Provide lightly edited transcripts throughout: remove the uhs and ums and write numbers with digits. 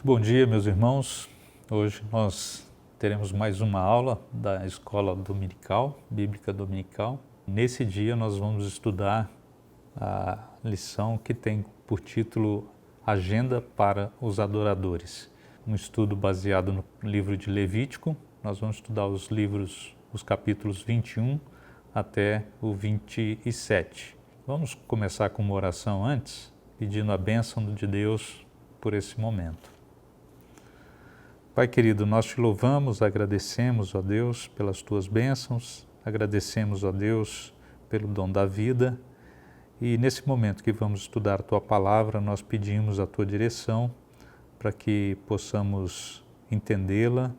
Muito bom dia, meus irmãos. Hoje nós teremos mais uma aula da Escola Dominical, Bíblica Dominical. Nesse dia nós vamos estudar a lição que tem por título Agenda para os Adoradores. Um estudo baseado no livro de Levítico. Nós vamos estudar os capítulos 21 até o 27. Vamos começar com uma oração antes, pedindo a bênção de Deus por esse momento. Pai querido, nós te louvamos, agradecemos, ó Deus, pelas tuas bênçãos, agradecemos, ó Deus, pelo dom da vida, e nesse momento que vamos estudar a tua palavra, nós pedimos a tua direção para que possamos entendê-la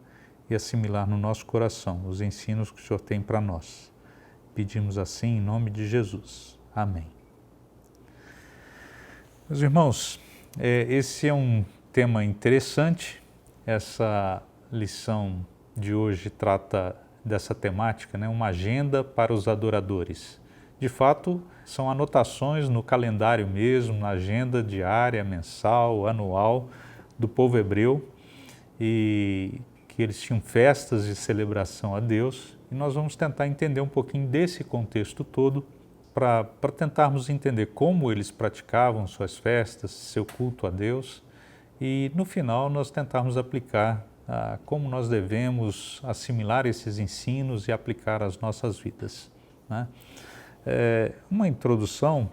e assimilar no nosso coração os ensinos que o Senhor tem para nós. Pedimos assim em nome de Jesus. Amém. Meus irmãos, esse é um tema interessante. Essa lição de hoje trata dessa temática, né? Uma agenda para os adoradores. De fato, são anotações no calendário mesmo, na agenda diária, mensal, anual do povo hebreu, e que eles tinham festas de celebração a Deus, e nós vamos tentar entender um pouquinho desse contexto todo para tentarmos entender como eles praticavam suas festas, seu culto a Deus, e no final nós tentarmos aplicar como nós devemos assimilar esses ensinos e aplicar às nossas vidas, né? Uma introdução,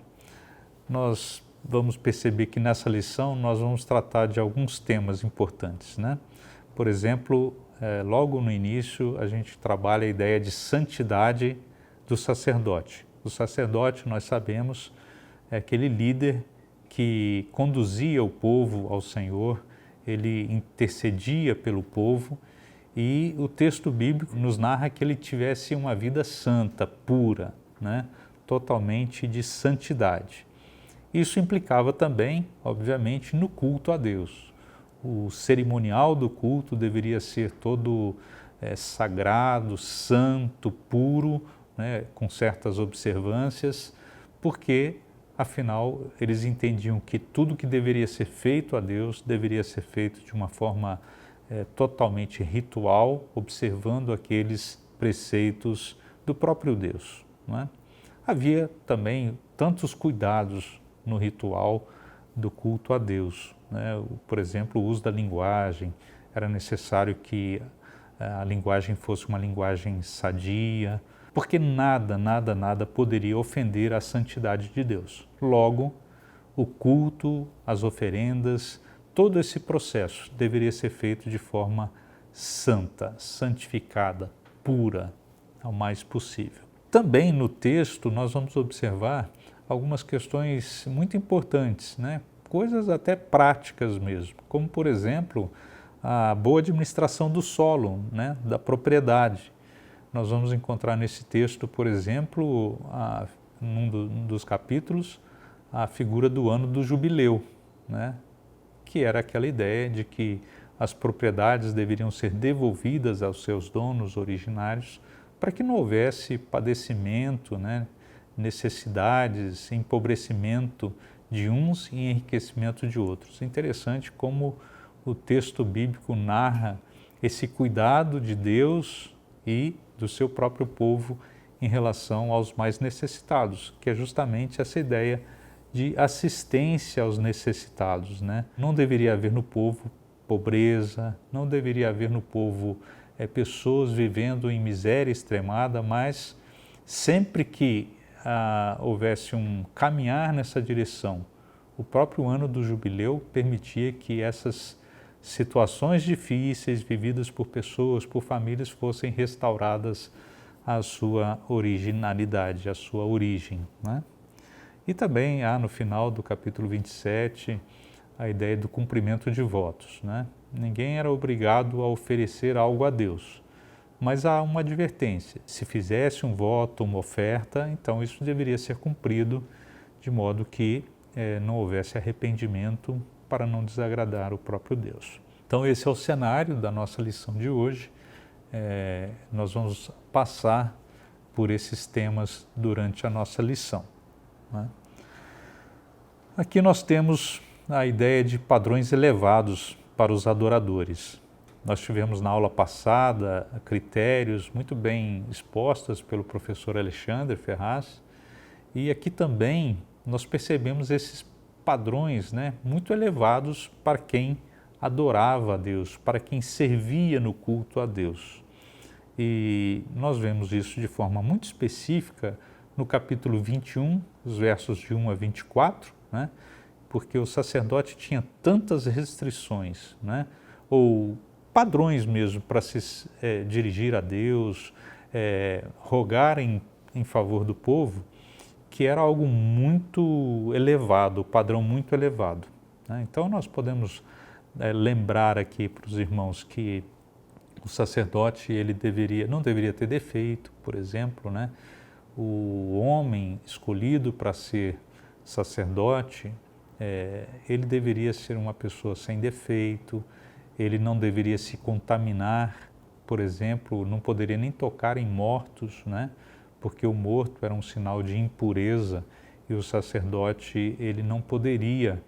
nós vamos perceber que nessa lição nós vamos tratar de alguns temas importantes, né? Por exemplo, logo no início a gente trabalha a ideia de santidade do sacerdote. O sacerdote, nós sabemos, é aquele líder que conduzia o povo ao Senhor, ele intercedia pelo povo, e o texto bíblico nos narra que ele tivesse uma vida santa, pura, né? Totalmente de santidade. Isso implicava também, obviamente, no culto a Deus. O cerimonial do culto deveria ser todo sagrado, santo, puro, né? Com certas observâncias, porque afinal, eles entendiam que tudo que deveria ser feito a Deus deveria ser feito de uma forma totalmente ritual, observando aqueles preceitos do próprio Deus, não é? Havia também tantos cuidados no ritual do culto a Deus, né? Por exemplo, o uso da linguagem. Era necessário que a linguagem fosse uma linguagem sadia, porque nada poderia ofender a santidade de Deus. Logo, o culto, as oferendas, todo esse processo deveria ser feito de forma santa, santificada, pura, ao mais possível. Também no texto nós vamos observar algumas questões muito importantes, né? Coisas até práticas mesmo, como por exemplo, a boa administração do solo, né? Da propriedade. Nós vamos encontrar nesse texto, por exemplo, num dos capítulos, a figura do ano do jubileu, né? Que era aquela ideia de que as propriedades deveriam ser devolvidas aos seus donos originários para que não houvesse padecimento, né? Necessidades, empobrecimento de uns e enriquecimento de outros. Interessante como o texto bíblico narra esse cuidado de Deus e do seu próprio povo em relação aos mais necessitados, que é justamente essa ideia de assistência aos necessitados, né? Não deveria haver no povo pobreza, não deveria haver no povo pessoas vivendo em miséria extremada, mas sempre que houvesse um caminhar nessa direção, o próprio ano do jubileu permitia que essas situações difíceis vividas por pessoas, por famílias, fossem restauradas à sua originalidade, à sua origem, né? E também há no final do capítulo 27 a ideia do cumprimento de votos, né? Ninguém era obrigado a oferecer algo a Deus, mas há uma advertência: se fizesse um voto, uma oferta, então isso deveria ser cumprido de modo que não houvesse arrependimento para não desagradar o próprio Deus. Então esse é o cenário da nossa lição de hoje. Nós vamos passar por esses temas durante a nossa lição, né? Aqui nós temos a ideia de padrões elevados para os adoradores. Nós tivemos na aula passada critérios muito bem expostos pelo professor Alexandre Ferraz, e aqui também nós percebemos esses padrões, né, muito elevados para quem adorava a Deus, para quem servia no culto a Deus. E nós vemos isso de forma muito específica no capítulo 21, os versos de 1 a 24, né, porque o sacerdote tinha tantas restrições, né, ou padrões mesmo para se dirigir a Deus, rogar em favor do povo, que era algo muito elevado, padrão muito elevado, né? Então nós podemos lembrar aqui para os irmãos que o sacerdote ele não deveria ter defeito, por exemplo, né? O homem escolhido para ser sacerdote, ele deveria ser uma pessoa sem defeito, ele não deveria se contaminar, por exemplo, não poderia nem tocar em mortos, né? Porque o morto era um sinal de impureza e o sacerdote ele não poderia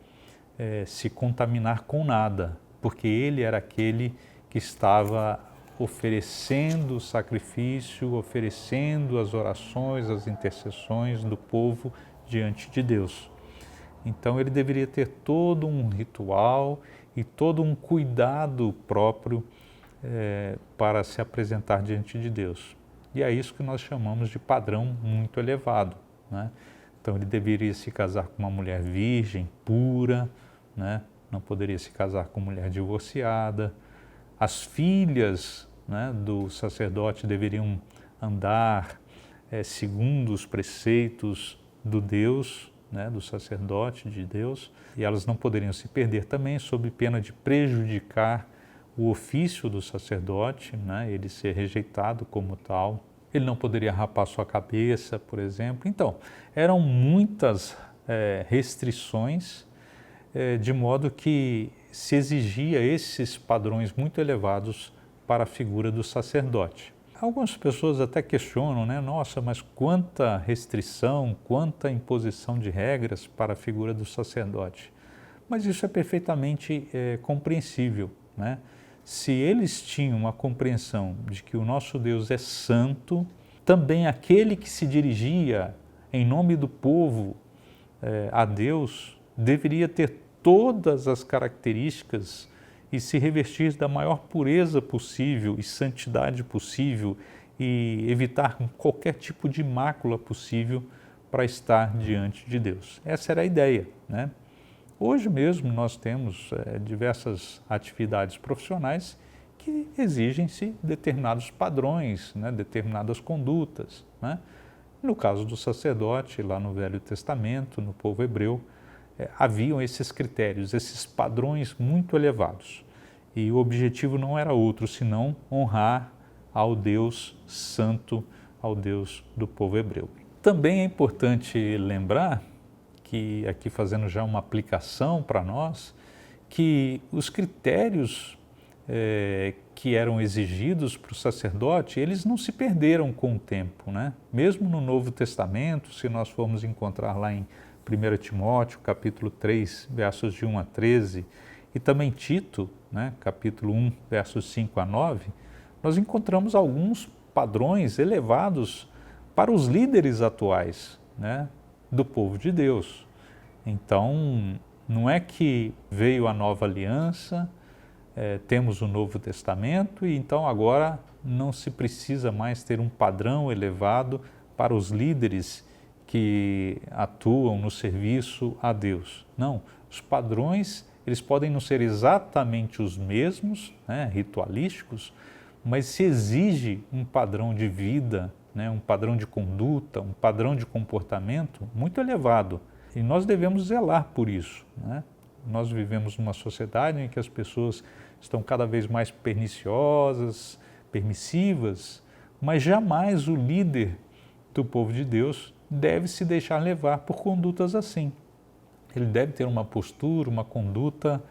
se contaminar com nada, porque ele era aquele que estava oferecendo o sacrifício, oferecendo as orações, as intercessões do povo diante de Deus. Então ele deveria ter todo um ritual e todo um cuidado próprio para se apresentar diante de Deus. E é isso que nós chamamos de padrão muito elevado, né? Então ele deveria se casar com uma mulher virgem, pura, né? Não poderia se casar com mulher divorciada. As filhas, né, do sacerdote deveriam andar segundo os preceitos do Deus, né, do sacerdote de Deus, e elas não poderiam se perder também sob pena de prejudicar o ofício do sacerdote, né, ele ser rejeitado como tal. Ele não poderia rapar sua cabeça, por exemplo. Então, eram muitas restrições, de modo que se exigia esses padrões muito elevados para a figura do sacerdote. Algumas pessoas até questionam, né? Nossa, mas quanta restrição, quanta imposição de regras para a figura do sacerdote. Mas isso é perfeitamente compreensível, né? Se eles tinham uma compreensão de que o nosso Deus é santo, também aquele que se dirigia em nome do povo a Deus deveria ter todas as características e se revestir da maior pureza possível e santidade possível e evitar qualquer tipo de mácula possível para estar diante de Deus. Essa era a ideia, né? Hoje mesmo nós temos diversas atividades profissionais que exigem-se determinados padrões, né, determinadas condutas, né? No caso do sacerdote, lá no Velho Testamento, no povo hebreu, haviam esses critérios, esses padrões muito elevados. E o objetivo não era outro, senão honrar ao Deus santo, ao Deus do povo hebreu. Também é importante lembrar que, aqui fazendo já uma aplicação para nós, que os critérios que eram exigidos para o sacerdote, eles não se perderam com o tempo, né? Mesmo no Novo Testamento, se nós formos encontrar lá em 1 Timóteo, capítulo 3, versos de 1 a 13, e também Tito, né, capítulo 1, versos 5 a 9, nós encontramos alguns padrões elevados para os líderes atuais, né, do povo de Deus. Então, não é que veio a nova aliança, temos o Novo Testamento e então agora não se precisa mais ter um padrão elevado para os líderes que atuam no serviço a Deus. Não, os padrões eles podem não ser exatamente os mesmos, né, ritualísticos, mas se exige um padrão de vida, né, um padrão de conduta, um padrão de comportamento muito elevado. E nós devemos zelar por isso, né? Nós vivemos numa sociedade em que as pessoas estão cada vez mais perniciosas, permissivas, mas jamais o líder do povo de Deus deve se deixar levar por condutas assim. Ele deve ter uma postura, uma conduta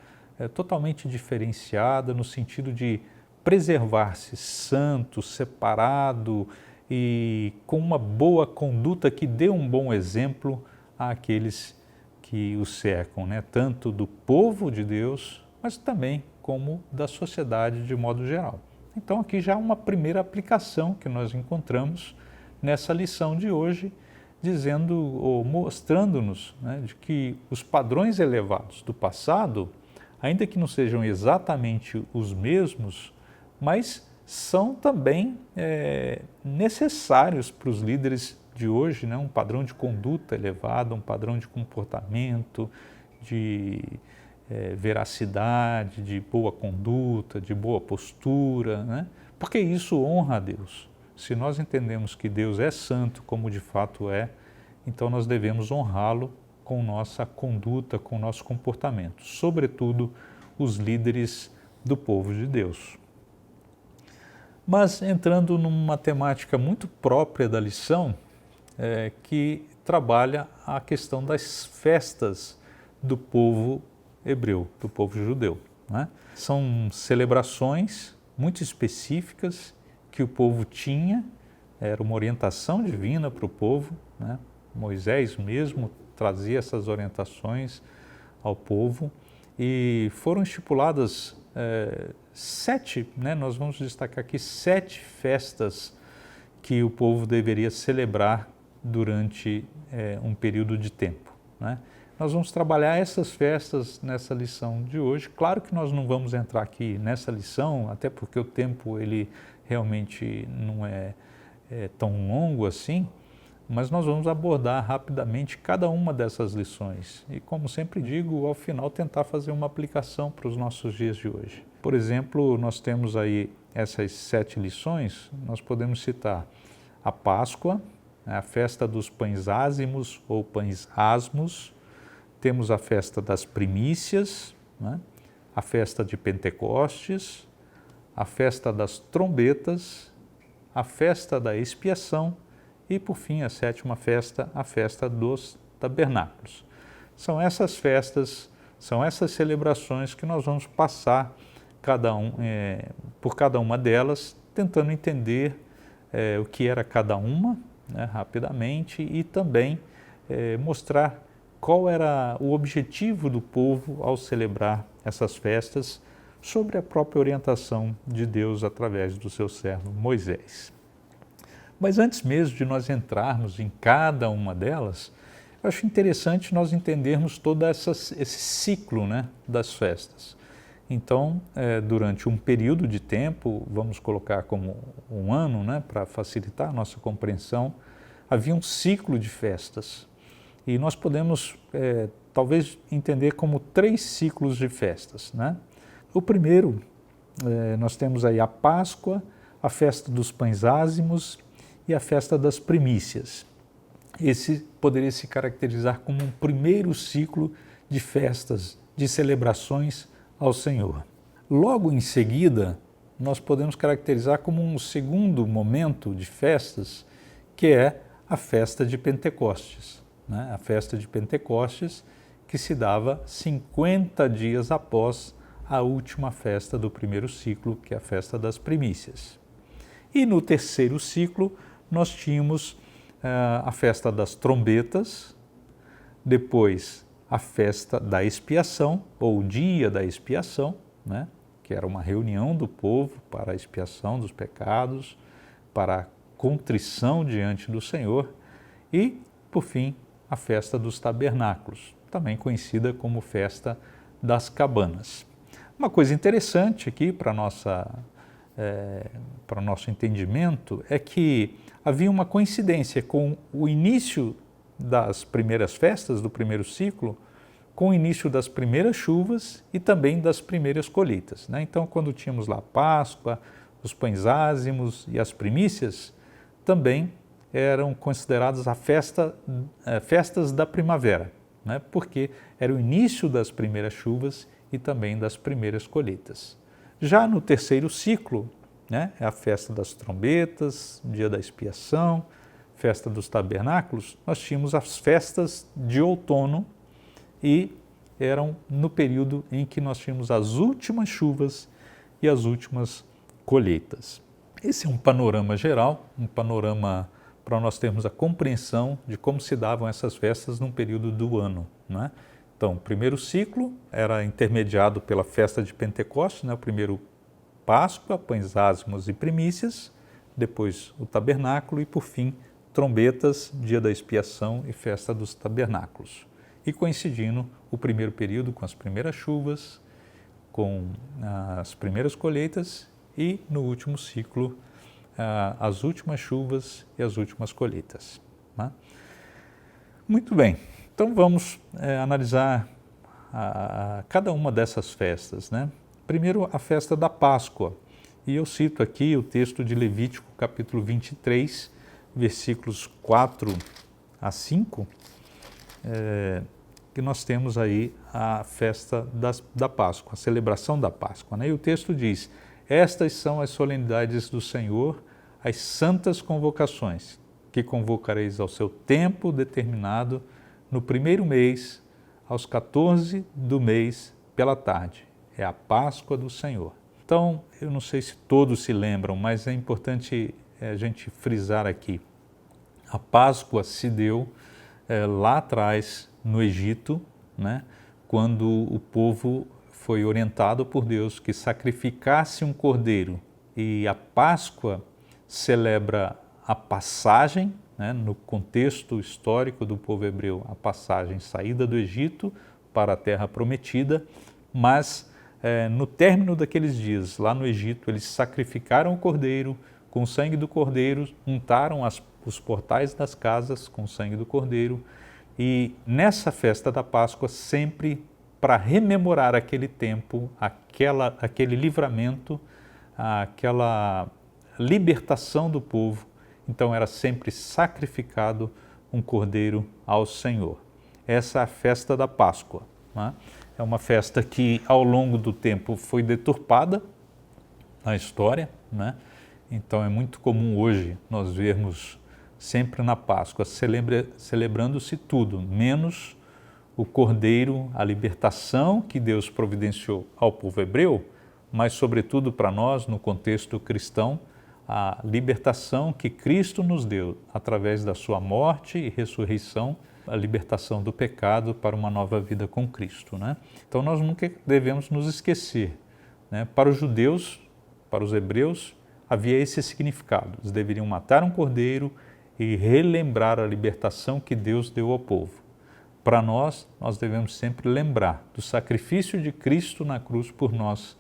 totalmente diferenciada no sentido de preservar-se santo, separado e com uma boa conduta que dê um bom exemplo àqueles que o cercam, né? Tanto do povo de Deus, mas também como da sociedade de modo geral. Então aqui já uma primeira aplicação que nós encontramos nessa lição de hoje, dizendo ou mostrando-nos, né, de que os padrões elevados do passado, ainda que não sejam exatamente os mesmos, mas são também necessários para os líderes de hoje, né, um padrão de conduta elevado, um padrão de comportamento, de veracidade, de boa conduta, de boa postura, né? Porque isso honra a Deus. Se nós entendemos que Deus é santo, como de fato é, então nós devemos honrá-lo com nossa conduta, com nosso comportamento, sobretudo os líderes do povo de Deus. Mas entrando numa temática muito própria da lição, que trabalha a questão das festas do povo hebreu, do povo judeu, né? São celebrações muito específicas que o povo tinha, era uma orientação divina para o povo, né? Moisés mesmo trazia essas orientações ao povo e foram estipuladas 7, né? Nós vamos destacar aqui 7 festas que o povo deveria celebrar durante um período de tempo, né? Nós vamos trabalhar essas festas nessa lição de hoje. Claro que nós não vamos entrar aqui nessa lição, até porque o tempo ele realmente não é tão longo assim, mas nós vamos abordar rapidamente cada uma dessas lições e, como sempre digo, ao final tentar fazer uma aplicação para os nossos dias de hoje. Por exemplo, nós temos aí essas 7 lições, nós podemos citar a Páscoa, a festa dos pães ázimos ou pães asmos, temos a festa das primícias, né? A festa de Pentecostes, a festa das trombetas, a festa da expiação e, por fim, a 7ª festa, a festa dos tabernáculos. São essas festas, são essas celebrações que nós vamos passar por cada uma delas, tentando entender o que era cada uma, né, rapidamente, e também mostrar qual era o objetivo do povo ao celebrar essas festas, sobre a própria orientação de Deus através do seu servo Moisés. Mas antes mesmo de nós entrarmos em cada uma delas, eu acho interessante nós entendermos todo esse ciclo, né, das festas. Então, durante um período de tempo, vamos colocar como um ano, né, para facilitar a nossa compreensão, havia um ciclo de festas. E nós podemos, talvez, entender como 3 ciclos de festas, né? O primeiro, nós temos aí a Páscoa, a festa dos pães ázimos e a festa das primícias. Esse poderia se caracterizar como um primeiro ciclo de festas, de celebrações ao Senhor. Logo em seguida, nós podemos caracterizar como um segundo momento de festas, que é a festa de Pentecostes, né? A festa de Pentecostes, que se dava 50 dias após a última festa do primeiro ciclo, que é a festa das primícias. E no terceiro ciclo, nós tínhamos a festa das trombetas, depois a festa da expiação, ou o dia da expiação, né? Que era uma reunião do povo para a expiação dos pecados, para a contrição diante do Senhor, e, por fim, a festa dos tabernáculos, também conhecida como festa das cabanas. Uma coisa interessante aqui para o nosso entendimento é que havia uma coincidência com o início das primeiras festas do primeiro ciclo, com o início das primeiras chuvas e também das primeiras colheitas, né? Então, quando tínhamos lá a Páscoa, os pães ázimos e as primícias, também eram consideradas festas da primavera, né? Porque era o início das primeiras chuvas e também das primeiras colheitas. Já no terceiro ciclo, né, é a festa das trombetas, dia da expiação, festa dos tabernáculos, nós tínhamos as festas de outono e eram no período em que nós tínhamos as últimas chuvas e as últimas colheitas. Esse é um panorama geral, um panorama para nós termos a compreensão de como se davam essas festas num período do ano, né? Então, o primeiro ciclo era intermediado pela festa de Pentecostes, né? O primeiro Páscoa, pães ázimos e primícias, depois o tabernáculo e, por fim, trombetas, dia da expiação e festa dos tabernáculos. E coincidindo o primeiro período com as primeiras chuvas, com as primeiras colheitas e, no último ciclo, as últimas chuvas e as últimas colheitas. Né? Muito bem, então vamos analisar cada uma dessas festas. Né? Primeiro, a festa da Páscoa. E eu cito aqui o texto de Levítico, capítulo 23, versículos 4 a 5, que nós temos aí a festa da Páscoa, a celebração da Páscoa. Né? E o texto diz: estas são as solenidades do Senhor, as santas convocações, que convocareis ao seu tempo determinado, no primeiro mês, aos 14 do mês, pela tarde. É a Páscoa do Senhor. Então, eu não sei se todos se lembram, mas é importante a gente frisar aqui. A Páscoa se deu lá atrás, no Egito, né, quando o povo foi orientado por Deus que sacrificasse um cordeiro. E a Páscoa celebra a passagem, né, no contexto histórico do povo hebreu, a passagem, saída do Egito para a terra prometida, mas no término daqueles dias, lá no Egito, eles sacrificaram o cordeiro, com o sangue do cordeiro, untaram os portais das casas com o sangue do cordeiro, e nessa festa da Páscoa, sempre para rememorar aquele tempo, aquele livramento, aquela libertação do povo, então era sempre sacrificado um cordeiro ao Senhor. Essa é a festa da Páscoa. Né? É uma festa que ao longo do tempo foi deturpada na história, né? Então é muito comum hoje nós vermos sempre na Páscoa celebrando-se tudo, menos o cordeiro, a libertação que Deus providenciou ao povo hebreu, mas sobretudo para nós, no contexto cristão, a libertação que Cristo nos deu através da sua morte e ressurreição, a libertação do pecado para uma nova vida com Cristo. Né? Então nós nunca devemos nos esquecer. Né? Para os judeus, para os hebreus, havia esse significado. Eles deveriam matar um cordeiro e relembrar a libertação que Deus deu ao povo. Para nós devemos sempre lembrar do sacrifício de Cristo na cruz por nós,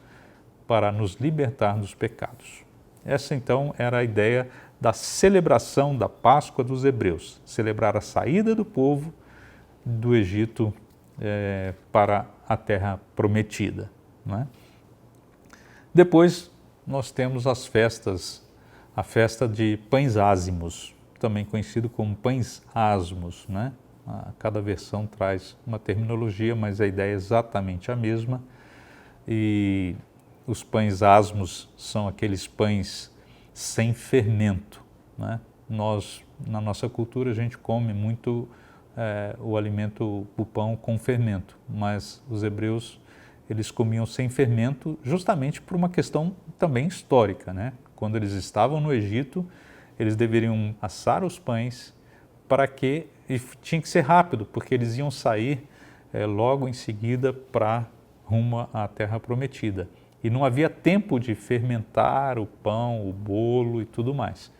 para nos libertar dos pecados. Essa então era a ideia da celebração da Páscoa dos hebreus, celebrar a saída do povo do Egito para a terra prometida. Né? Depois nós temos as festas, a festa de pães ázimos, também conhecido como pães asmos. Né? Cada versão traz uma terminologia, mas a ideia é exatamente a mesma. E os pães asmos são aqueles pães sem fermento. Né? Nós, na nossa cultura, a gente come muito o alimento, o pão com fermento, mas os hebreus, eles comiam sem fermento justamente por uma questão também histórica. Né? Quando eles estavam no Egito, eles deveriam assar os pães e tinha que ser rápido, porque eles iam sair logo em seguida para rumo à terra prometida. E não havia tempo de fermentar o pão, o bolo e tudo mais.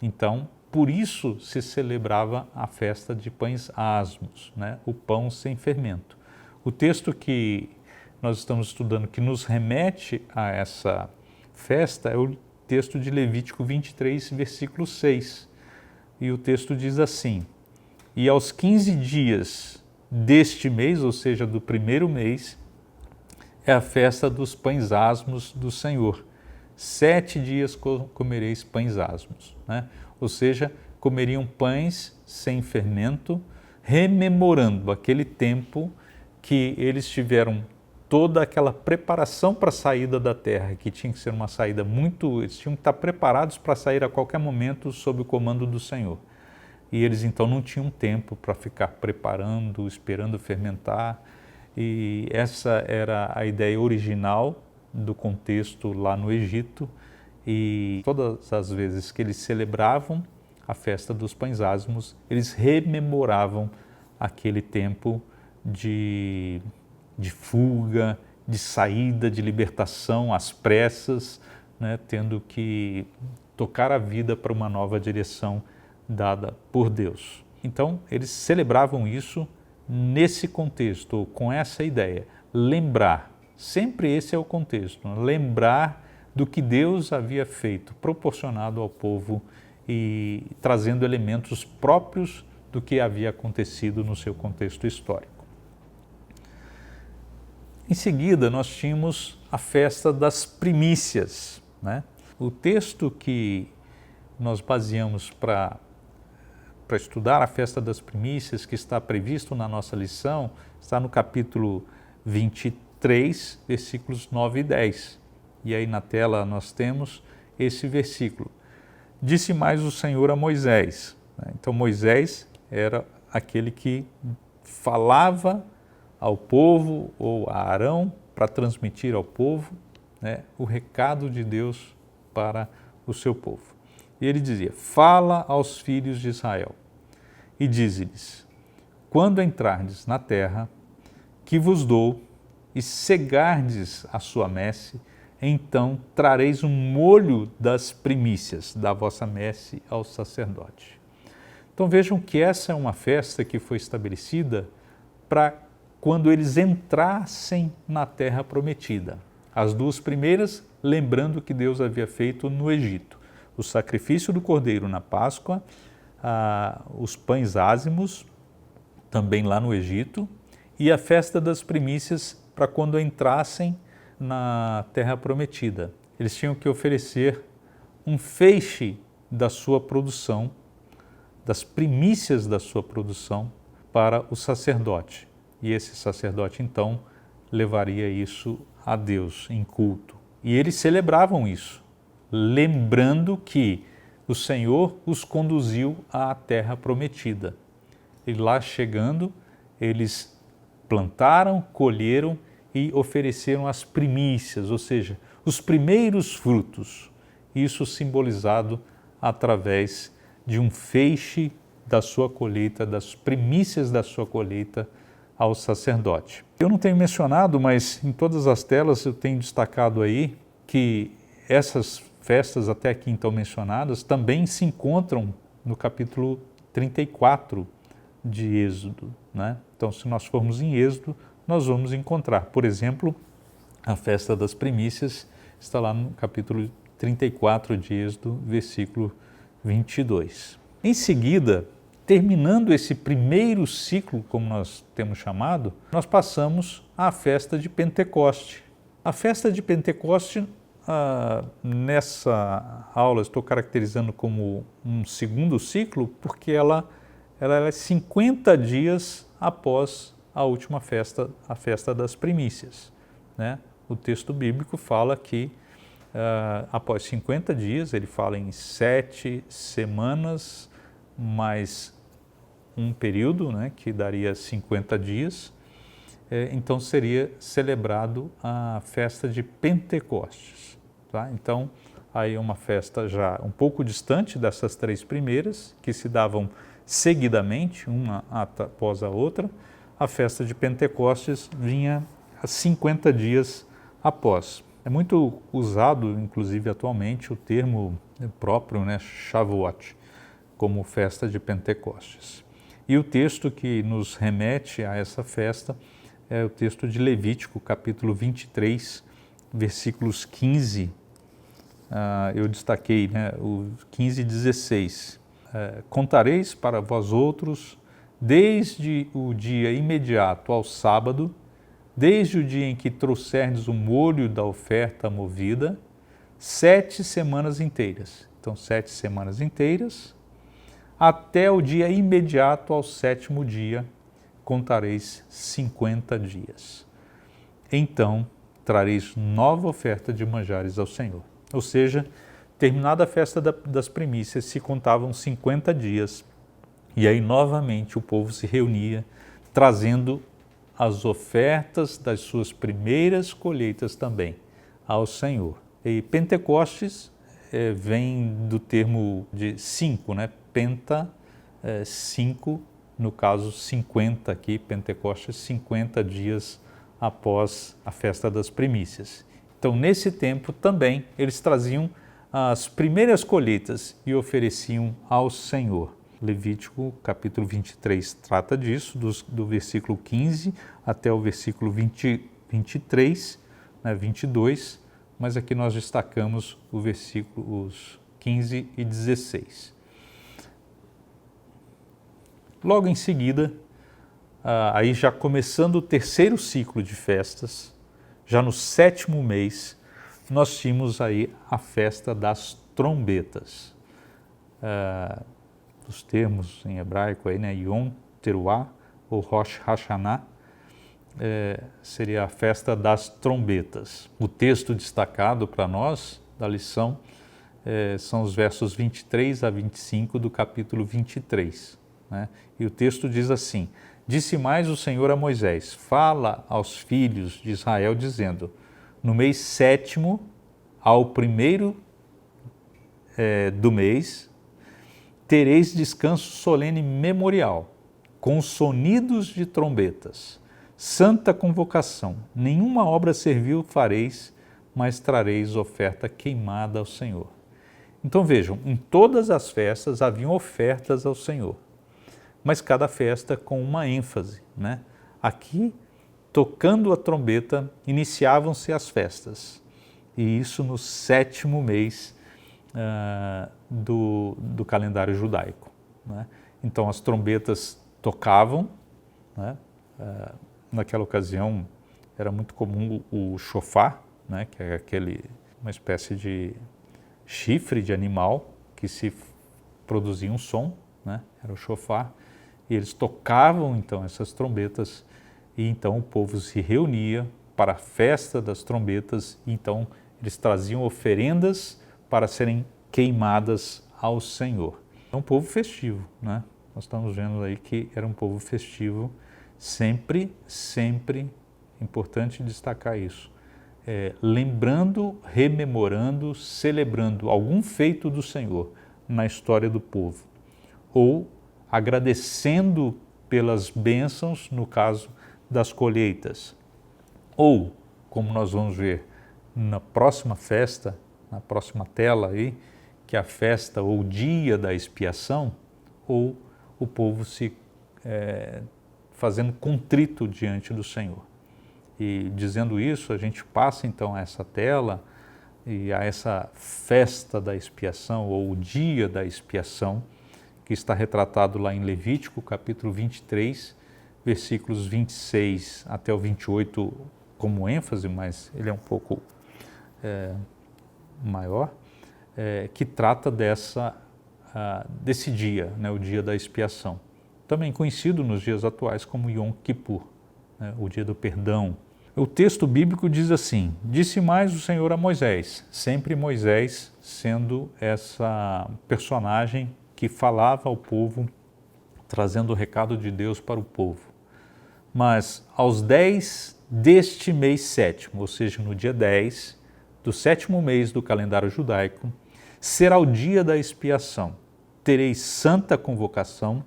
Então, por isso se celebrava a festa de pães asmos, né? O pão sem fermento. O texto que nós estamos estudando, que nos remete a essa festa, é o texto de Levítico 23, versículo 6. E o texto diz assim: e aos 15 dias deste mês, ou seja, do primeiro mês, é a festa dos pães asmos do Senhor. 7 dias comereis pães asmos. Né? Ou seja, comeriam pães sem fermento, rememorando aquele tempo que eles tiveram toda aquela preparação para a saída da terra, que tinha que ser uma saída eles tinham que estar preparados para sair a qualquer momento sob o comando do Senhor. E eles então não tinham tempo para ficar preparando, esperando fermentar. E essa era a ideia original do contexto lá no Egito, e todas as vezes que eles celebravam a festa dos pães asmos, eles rememoravam aquele tempo de fuga, de saída, de libertação às pressas, né, tendo que tocar a vida para uma nova direção dada por Deus. Então, eles celebravam isso nesse contexto, com essa ideia, lembrar, sempre esse é o contexto, lembrar do que Deus havia feito, proporcionado ao povo e trazendo elementos próprios do que havia acontecido no seu contexto histórico. Em seguida, nós tínhamos a festa das primícias, né? O texto que nós baseamos para estudar a festa das primícias, que está previsto na nossa lição, está no capítulo 23, versículos 9 e 10. E aí na tela nós temos esse versículo. Disse mais o Senhor a Moisés. Então Moisés era aquele que falava ao povo ou a Arão para transmitir ao povo, né, o recado de Deus para o seu povo. E ele dizia, fala aos filhos de Israel e dize-lhes, quando entrardes na terra que vos dou e cegardes a sua messe, então trareis um molho das primícias da vossa messe ao sacerdote. Então vejam que essa é uma festa que foi estabelecida para quando eles entrassem na terra prometida. As duas primeiras, lembrando o que Deus havia feito no Egito. O sacrifício do cordeiro na Páscoa, os pães ázimos, também lá no Egito, e a festa das primícias para quando entrassem na terra prometida. Eles tinham que oferecer um feixe da sua produção, das primícias da sua produção, para o sacerdote. E esse sacerdote, então, levaria isso a Deus em culto. E eles celebravam isso, lembrando que o Senhor os conduziu à terra prometida. E lá chegando, eles plantaram, colheram e ofereceram as primícias, ou seja, os primeiros frutos. Isso simbolizado através de um feixe da sua colheita, das primícias da sua colheita, ao sacerdote. Eu não tenho mencionado, mas em todas as telas eu tenho destacado aí que essas festas até aqui então mencionadas também se encontram no capítulo 34 de Êxodo, né? Então, se nós formos em Êxodo, nós vamos encontrar, por exemplo, a festa das primícias está lá no capítulo 34 de Êxodo, versículo 22. Em seguida, terminando esse primeiro ciclo, como nós temos chamado, nós passamos à festa de Pentecoste. A festa de Pentecoste, nessa aula, estou caracterizando como um segundo ciclo, porque ela é 50 dias após a última festa, a festa das primícias, né? O texto bíblico fala que após 50 dias, ele fala em 7 semanas, mais um período, né, que daria 50 dias, então seria celebrado a festa de Pentecostes. Tá? Então, aí é uma festa já um pouco distante dessas três primeiras, que se davam seguidamente, uma após a outra. A festa de Pentecostes vinha a 50 dias após. É muito usado, inclusive atualmente, o termo próprio, né, Shavuot, como festa de Pentecostes. E o texto que nos remete a essa festa é o texto de Levítico, capítulo 23, versículos 15. Eu destaquei, né, o 15 e 16. Contareis para vós outros, desde o dia imediato ao sábado, desde o dia em que trouxerdes o molho da oferta movida, 7 semanas inteiras. Então, 7 semanas inteiras, até o dia imediato ao 7º dia, contareis 50 dias. Então, trareis nova oferta de manjares ao Senhor. Ou seja, terminada a festa das primícias, se contavam 50 dias, e aí novamente o povo se reunia, trazendo as ofertas das suas primeiras colheitas também ao Senhor. E Pentecostes vem do termo de 5, né? Penta, 5, no caso 50 aqui, Pentecostes, 50 dias após a festa das primícias. Então, nesse tempo também eles traziam as primeiras colheitas e ofereciam ao Senhor. Levítico capítulo 23 trata disso, do versículo 15 até o versículo 23, 22, mas aqui nós destacamos os 15 e 16. Logo em seguida, aí já começando o terceiro ciclo de festas, já no 7º mês, nós tínhamos aí a festa das trombetas. Os termos em hebraico aí, né, Yom Teruah ou Rosh Hashanah, seria a festa das trombetas. O texto destacado para nós da lição são os versos 23 a 25 do capítulo 23. Né? E o texto diz assim: Disse mais o Senhor a Moisés: Fala aos filhos de Israel, dizendo: No mês 7º, ao primeiro do mês, tereis descanso solene memorial, com sonidos de trombetas, santa convocação. Nenhuma obra servil fareis, mas trareis oferta queimada ao Senhor. Então vejam, em todas as festas haviam ofertas ao Senhor, mas cada festa com uma ênfase, né? Aqui, tocando a trombeta, iniciavam-se as festas, e isso no 7º mês do calendário judaico, né? Então as trombetas tocavam, né? Naquela ocasião era muito comum o shofar, né? Que é uma espécie de chifre de animal que se produzia um som, né? Era o shofar, e eles tocavam então essas trombetas, e então o povo se reunia para a festa das trombetas, e então eles traziam oferendas para serem queimadas ao Senhor. É um povo festivo, né? Nós estamos vendo aí que era um povo festivo, sempre, importante destacar isso, lembrando, rememorando, celebrando algum feito do Senhor na história do povo, ou agradecendo pelas bênçãos, no caso das colheitas, ou, como nós vamos ver na próxima festa, na próxima tela aí, que é a festa ou dia da expiação, ou o povo se fazendo contrito diante do Senhor. E dizendo isso, a gente passa então a essa tela e a essa festa da expiação, ou o dia da expiação, que está retratado lá em Levítico, capítulo 23, versículos 26 até o 28 como ênfase, mas ele é um pouco maior, que trata desse dia, né, o dia da expiação. Também conhecido nos dias atuais como Yom Kippur, né, o dia do perdão. O texto bíblico diz assim: Disse mais o Senhor a Moisés, sempre Moisés sendo essa personagem que falava ao povo, trazendo o recado de Deus para o povo. Mas aos 10 deste mês 7º, ou seja, no dia 10 do 7º mês do calendário judaico, será o dia da expiação. Tereis santa convocação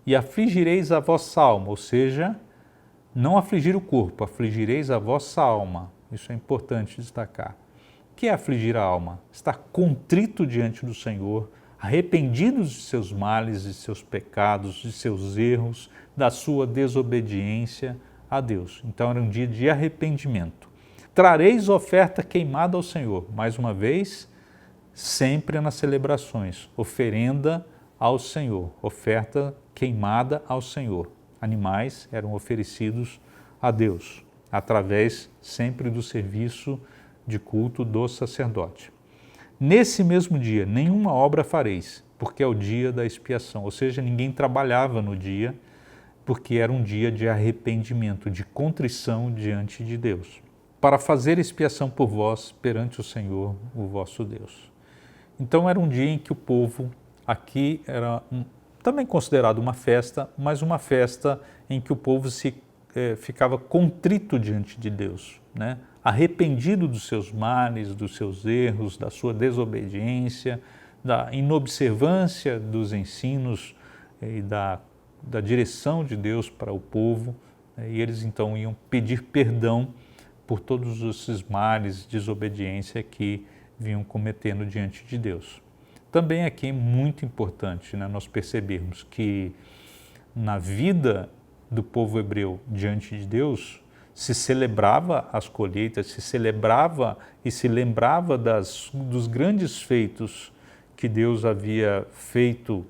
e afligireis a vossa alma, ou seja, não afligir o corpo, afligireis a vossa alma. Isso é importante destacar. O que é afligir a alma? Estar contrito diante do Senhor, arrependidos de seus males, de seus pecados, de seus erros, da sua desobediência a Deus. Então era um dia de arrependimento. Trareis oferta queimada ao Senhor. Mais uma vez, sempre nas celebrações, oferenda ao Senhor, oferta queimada ao Senhor. Animais eram oferecidos a Deus, através sempre do serviço de culto do sacerdote. Nesse mesmo dia, nenhuma obra fareis, porque é o dia da expiação, ou seja, ninguém trabalhava no dia, porque era um dia de arrependimento, de contrição diante de Deus, para fazer expiação por vós perante o Senhor, o vosso Deus. Então era um dia em que o povo, aqui era também considerado uma festa, mas uma festa em que o povo ficava contrito diante de Deus, né? Arrependido dos seus males, dos seus erros, da sua desobediência, da inobservância dos ensinos e da da direção de Deus para o povo, e eles então iam pedir perdão por todos esses males, desobediência que vinham cometendo diante de Deus. Também aqui é muito importante, né, nós percebermos que na vida do povo hebreu diante de Deus se celebrava as colheitas, se celebrava e se lembrava dos grandes feitos que Deus havia feito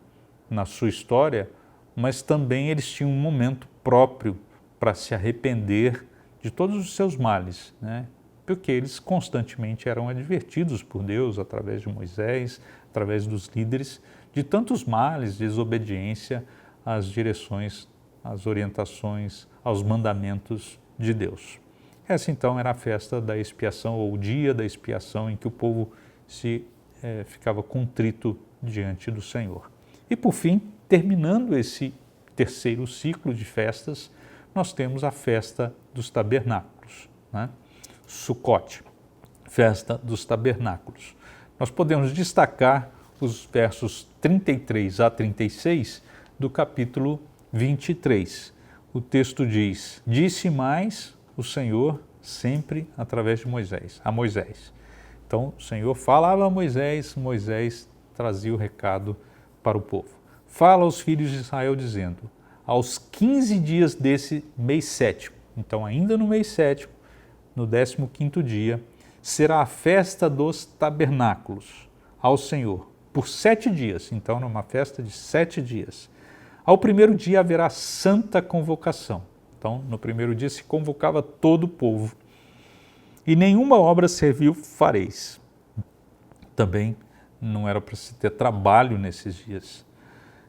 na sua história, mas também eles tinham um momento próprio para se arrepender de todos os seus males, né? Porque eles constantemente eram advertidos por Deus, através de Moisés, através dos líderes, de tantos males, desobediência às direções, às orientações, aos mandamentos de Deus. Essa então era a festa da expiação, ou o dia da expiação, em que o povo ficava contrito diante do Senhor. E por fim, terminando esse terceiro ciclo de festas, nós temos a festa dos tabernáculos, né? Sucote, festa dos tabernáculos. Nós podemos destacar os versos 33 a 36 do capítulo 23. O texto diz: disse mais o Senhor sempre através de a Moisés. Então, o Senhor falava a Moisés, Moisés trazia o recado para o povo. Fala aos filhos de Israel dizendo: aos 15 dias desse mês sétimo, então ainda no mês sétimo, no 15º dia, será a festa dos tabernáculos ao Senhor, por 7 dias, então numa festa de 7 dias. Ao primeiro dia haverá santa convocação. Então, no primeiro dia se convocava todo o povo. E nenhuma obra servil fareis. Também não era para se ter trabalho nesses dias.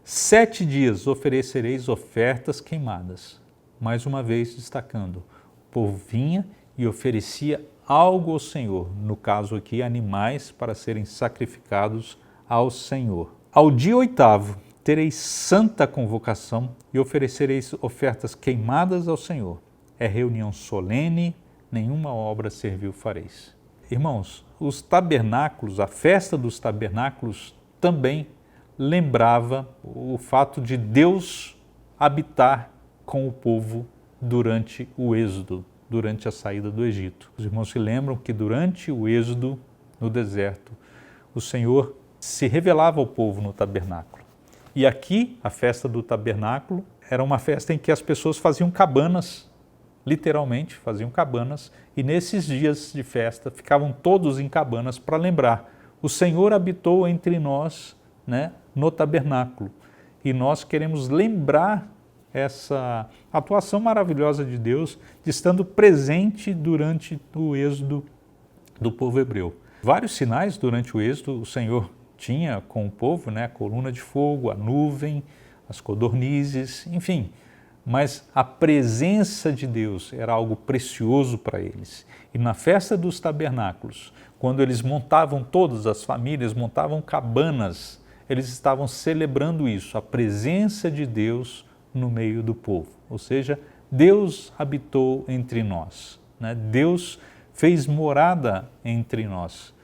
7 dias oferecereis ofertas queimadas. Mais uma vez destacando, o povo vinha e oferecia algo ao Senhor, no caso aqui animais para serem sacrificados ao Senhor. Ao dia 8º tereis santa convocação e oferecereis ofertas queimadas ao Senhor. É reunião solene, nenhuma obra servil fareis. Irmãos, os tabernáculos, a festa dos tabernáculos também lembrava o fato de Deus habitar com o povo durante o êxodo, durante a saída do Egito. Os irmãos se lembram que durante o êxodo no deserto, o Senhor se revelava ao povo no tabernáculo. E aqui, a festa do tabernáculo era uma festa em que as pessoas faziam cabanas, literalmente faziam cabanas, e nesses dias de festa ficavam todos em cabanas para lembrar: o Senhor habitou entre nós, né, no tabernáculo. E nós queremos lembrar essa atuação maravilhosa de Deus, de estando presente durante o êxodo do povo hebreu. Vários sinais durante o êxodo o Senhor tinha com o povo, né? A coluna de fogo, a nuvem, as codornizes, enfim. Mas a presença de Deus era algo precioso para eles. E na festa dos tabernáculos, quando eles montavam, todas as famílias montavam cabanas, eles estavam celebrando isso, a presença de Deus no meio do povo. Ou seja, Deus habitou entre nós, né? Deus fez morada entre nós.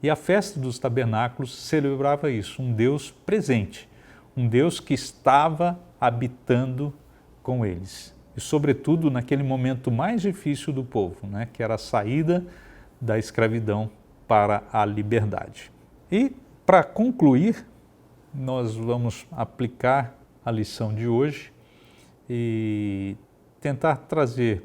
E a festa dos tabernáculos celebrava isso, um Deus presente, um Deus que estava habitando com eles. E sobretudo naquele momento mais difícil do povo, né? Que era a saída da escravidão para a liberdade. E para concluir, nós vamos aplicar a lição de hoje e tentar trazer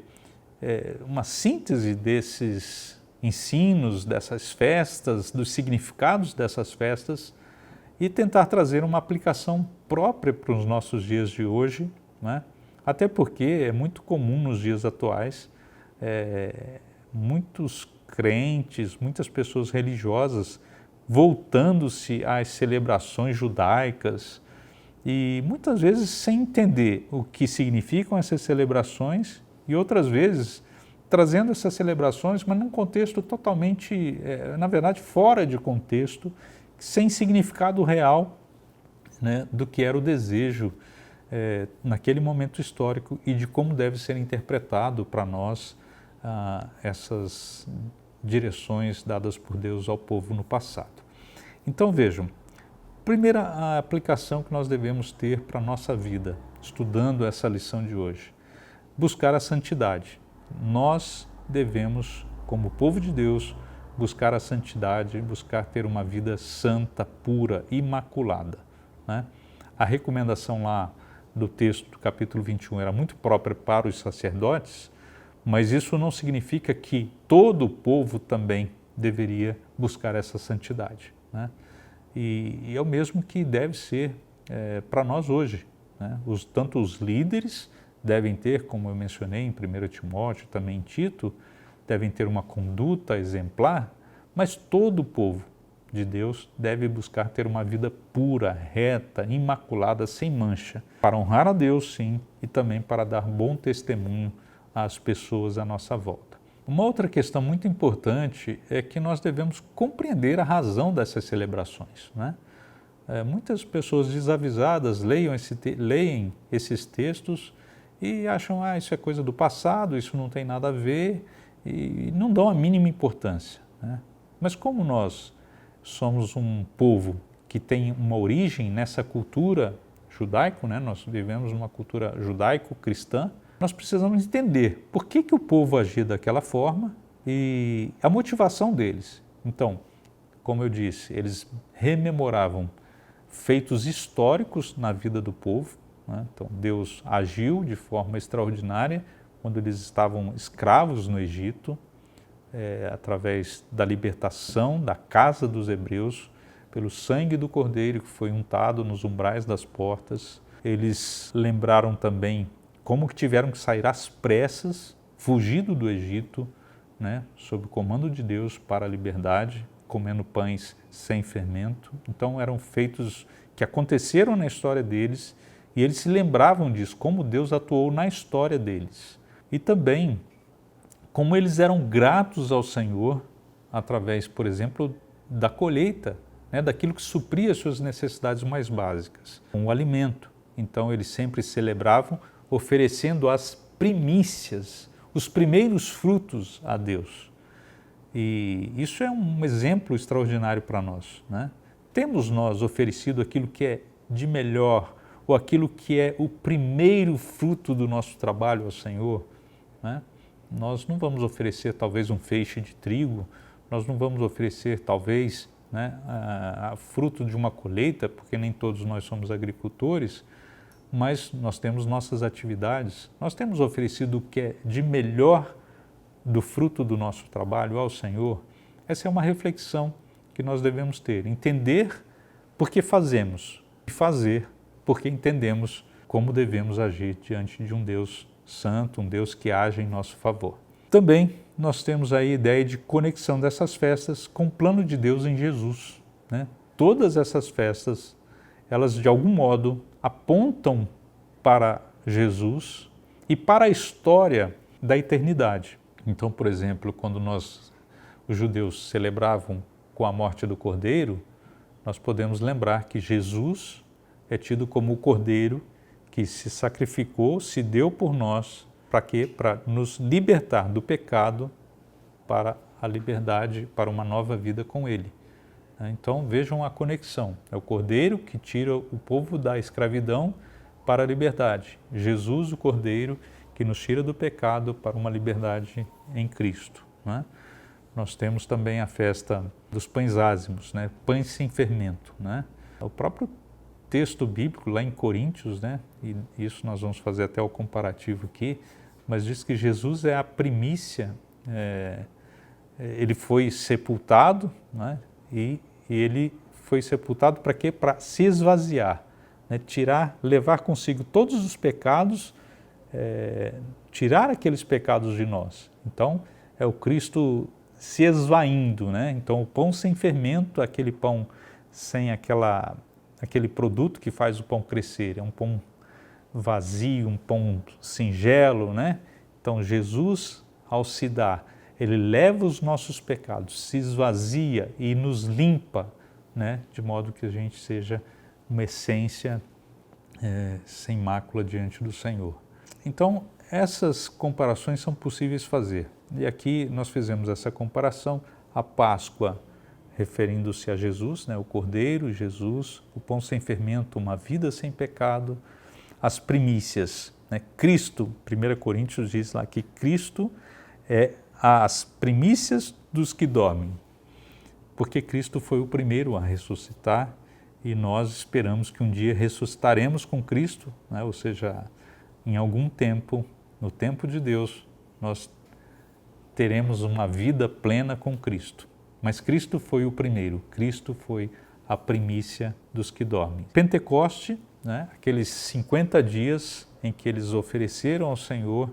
uma síntese desses ensinos, dessas festas, dos significados dessas festas e tentar trazer uma aplicação própria para os nossos dias de hoje, né? Até porque é muito comum nos dias atuais muitos crentes, muitas pessoas religiosas voltando-se às celebrações judaicas e muitas vezes sem entender o que significam essas celebrações e outras vezes trazendo essas celebrações, mas num contexto totalmente, na verdade, fora de contexto, sem significado real, né, do que era o desejo naquele momento histórico e de como deve ser interpretado para nós essas direções dadas por Deus ao povo no passado. Então vejam, primeira aplicação que nós devemos ter para a nossa vida estudando essa lição de hoje? Buscar a santidade. Nós devemos, como povo de Deus, buscar a santidade, buscar ter uma vida santa, pura, imaculada, né? A recomendação lá do texto do capítulo 21 era muito própria para os sacerdotes, mas isso não significa que todo o povo também deveria buscar essa santidade, né? E é o mesmo que deve ser para nós hoje, né? Tanto os líderes devem ter, como eu mencionei em 1 Timóteo, também em Tito, devem ter uma conduta exemplar, mas todo o povo de Deus deve buscar ter uma vida pura, reta, imaculada, sem mancha, para honrar a Deus, sim, e também para dar bom testemunho às pessoas à nossa volta. Uma outra questão muito importante é que nós devemos compreender a razão dessas celebrações, né? Muitas pessoas desavisadas leem esses textos e acham, isso é coisa do passado, isso não tem nada a ver, e não dão a mínima importância, né? Mas como nós somos um povo que tem uma origem nessa cultura judaico, né? Nós vivemos uma cultura judaico-cristã, nós precisamos entender por que o povo agia daquela forma e a motivação deles. Então, como eu disse, eles rememoravam feitos históricos na vida do povo, né? Então, Deus agiu de forma extraordinária quando eles estavam escravos no Egito, através da libertação da casa dos hebreus, pelo sangue do Cordeiro que foi untado nos umbrais das portas. Eles lembraram também como que tiveram que sair às pressas, fugido do Egito, né, sob o comando de Deus para a liberdade, comendo pães sem fermento. Então eram feitos que aconteceram na história deles e eles se lembravam disso, como Deus atuou na história deles. E também como eles eram gratos ao Senhor através, por exemplo, da colheita, né, daquilo que supria as suas necessidades mais básicas, o alimento. Então eles sempre celebravam oferecendo as primícias, os primeiros frutos a Deus. E isso é um exemplo extraordinário para nós, né? Temos nós oferecido aquilo que é de melhor, ou aquilo que é o primeiro fruto do nosso trabalho ao Senhor, né? Nós não vamos oferecer talvez um feixe de trigo, nós não vamos oferecer talvez, né, a fruto de uma colheita, porque nem todos nós somos agricultores, mas nós temos nossas atividades, nós temos oferecido o que é de melhor do fruto do nosso trabalho ao Senhor. Essa é uma reflexão que nós devemos ter, entender por que fazemos e fazer porque entendemos como devemos agir diante de um Deus santo, um Deus que age em nosso favor. Também nós temos aí a ideia de conexão dessas festas com o plano de Deus em Jesus, né? Todas essas festas, elas de algum modo apontam para Jesus e para a história da eternidade. Então, por exemplo, quando os judeus celebravam com a morte do Cordeiro, nós podemos lembrar que Jesus é tido como o Cordeiro que se sacrificou, se deu por nós, para quê? Para nos libertar do pecado para a liberdade, para uma nova vida com Ele. Então vejam a conexão, é o Cordeiro que tira o povo da escravidão para a liberdade. Jesus, o Cordeiro, que nos tira do pecado para uma liberdade em Cristo, né? Nós temos também a festa dos pães ázimos, né? Pães sem fermento, né? O próprio texto bíblico lá em Coríntios, né? E isso nós vamos fazer até o comparativo aqui, mas diz que Jesus é a primícia, ele foi sepultado, né? E ele foi sepultado para quê? Para se esvaziar, né? Levar consigo todos os pecados, tirar aqueles pecados de nós. Então, é o Cristo se esvaindo, né? Então, o pão sem fermento, aquele pão sem aquele produto que faz o pão crescer, é um pão vazio, um pão singelo, né? Então, Jesus, ao se dar, ele leva os nossos pecados, se esvazia e nos limpa, né? De modo que a gente seja uma essência sem mácula diante do Senhor. Então, essas comparações são possíveis fazer. E aqui nós fizemos essa comparação, a Páscoa referindo-se a Jesus, né? O Cordeiro, Jesus, o pão sem fermento, uma vida sem pecado, as primícias, né? Cristo, 1 Coríntios diz lá que Cristo é as primícias dos que dormem, porque Cristo foi o primeiro a ressuscitar e nós esperamos que um dia ressuscitaremos com Cristo, né? Ou seja, em algum tempo, no tempo de Deus, nós teremos uma vida plena com Cristo. Mas Cristo foi o primeiro, Cristo foi a primícia dos que dormem. Pentecoste, né? Aqueles 50 dias em que eles ofereceram ao Senhor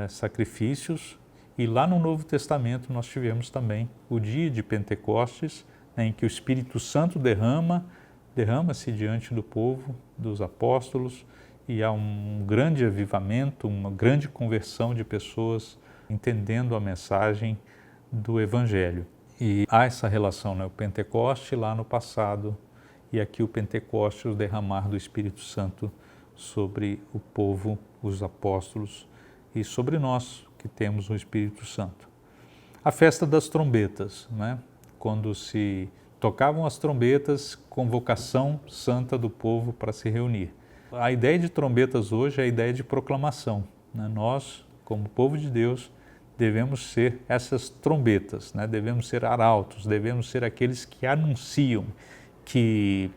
sacrifícios, e lá no Novo Testamento nós tivemos também o dia de Pentecostes, né, em que o Espírito Santo derrama-se diante do povo, dos apóstolos, e há um grande avivamento, uma grande conversão de pessoas entendendo a mensagem do Evangelho. E há essa relação, né, o Pentecoste lá no passado e aqui o Pentecoste, o derramar do Espírito Santo sobre o povo, os apóstolos e sobre nós que temos o Espírito Santo. A festa das trombetas, né? Quando se tocavam as trombetas, convocação santa do povo para se reunir. A ideia de trombetas hoje é a ideia de proclamação, né? Nós, como povo de Deus, devemos ser essas trombetas, né? Devemos ser arautos, devemos ser aqueles que anunciam, que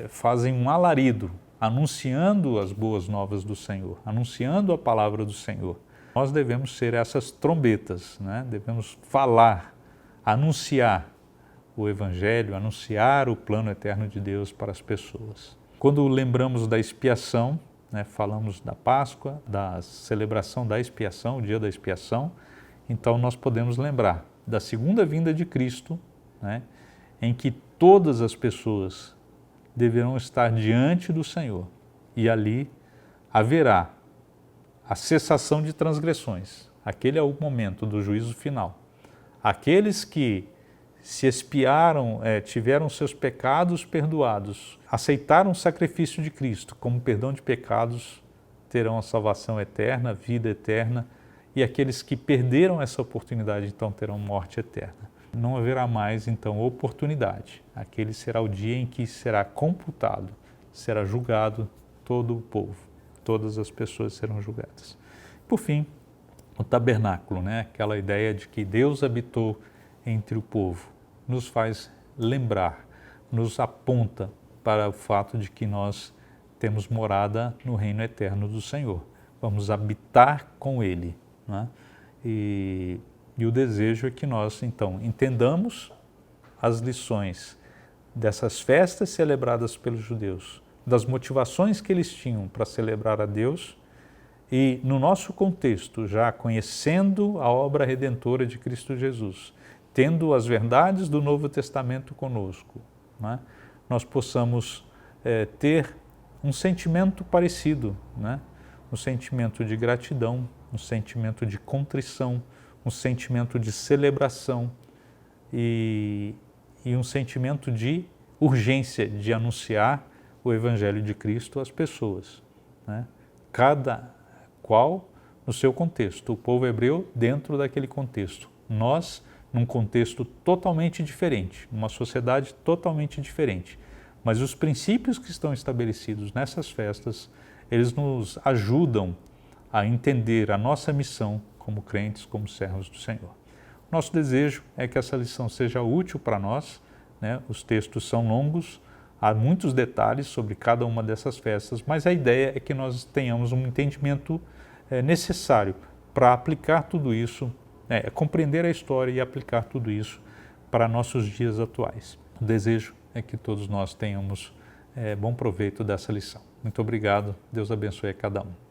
fazem um alarido, anunciando as boas novas do Senhor, anunciando a palavra do Senhor. Nós devemos ser essas trombetas, né? Devemos falar, anunciar o Evangelho, anunciar o plano eterno de Deus para as pessoas. Quando lembramos da expiação, né, falamos da Páscoa, da celebração da expiação, o dia da expiação, então nós podemos lembrar da segunda vinda de Cristo, né, em que todas as pessoas deverão estar diante do Senhor e ali haverá a cessação de transgressões. Aquele é o momento do juízo final. Aqueles que se expiaram, tiveram seus pecados perdoados, aceitaram o sacrifício de Cristo como perdão de pecados, terão a salvação eterna, a vida eterna, e aqueles que perderam essa oportunidade, então terão morte eterna. Não haverá mais, então, oportunidade. Aquele será o dia em que será computado, será julgado todo o povo. Todas as pessoas serão julgadas. Por fim, o tabernáculo, né? Aquela ideia de que Deus habitou entre o povo, nos faz lembrar, nos aponta para o fato de que nós temos morada no reino eterno do Senhor. Vamos habitar com Ele, né? E o desejo é que nós, então, entendamos as lições dessas festas celebradas pelos judeus, das motivações que eles tinham para celebrar a Deus e, no nosso contexto, já conhecendo a obra redentora de Cristo Jesus, tendo as verdades do Novo Testamento conosco, né, nós possamos ter um sentimento parecido, né, um sentimento de gratidão, um sentimento de contrição, um sentimento de celebração e um sentimento de urgência de anunciar o Evangelho de Cristo às pessoas, né? Cada qual no seu contexto, o povo hebreu dentro daquele contexto, nós num contexto totalmente diferente, numa sociedade totalmente diferente, mas os princípios que estão estabelecidos nessas festas, eles nos ajudam a entender a nossa missão como crentes, como servos do Senhor. Nosso desejo é que essa lição seja útil para nós, né? Os textos são longos, há muitos detalhes sobre cada uma dessas festas, mas a ideia é que nós tenhamos um entendimento necessário para aplicar tudo isso, compreender a história e aplicar tudo isso para nossos dias atuais. O desejo é que todos nós tenhamos bom proveito dessa lição. Muito obrigado, Deus abençoe a cada um.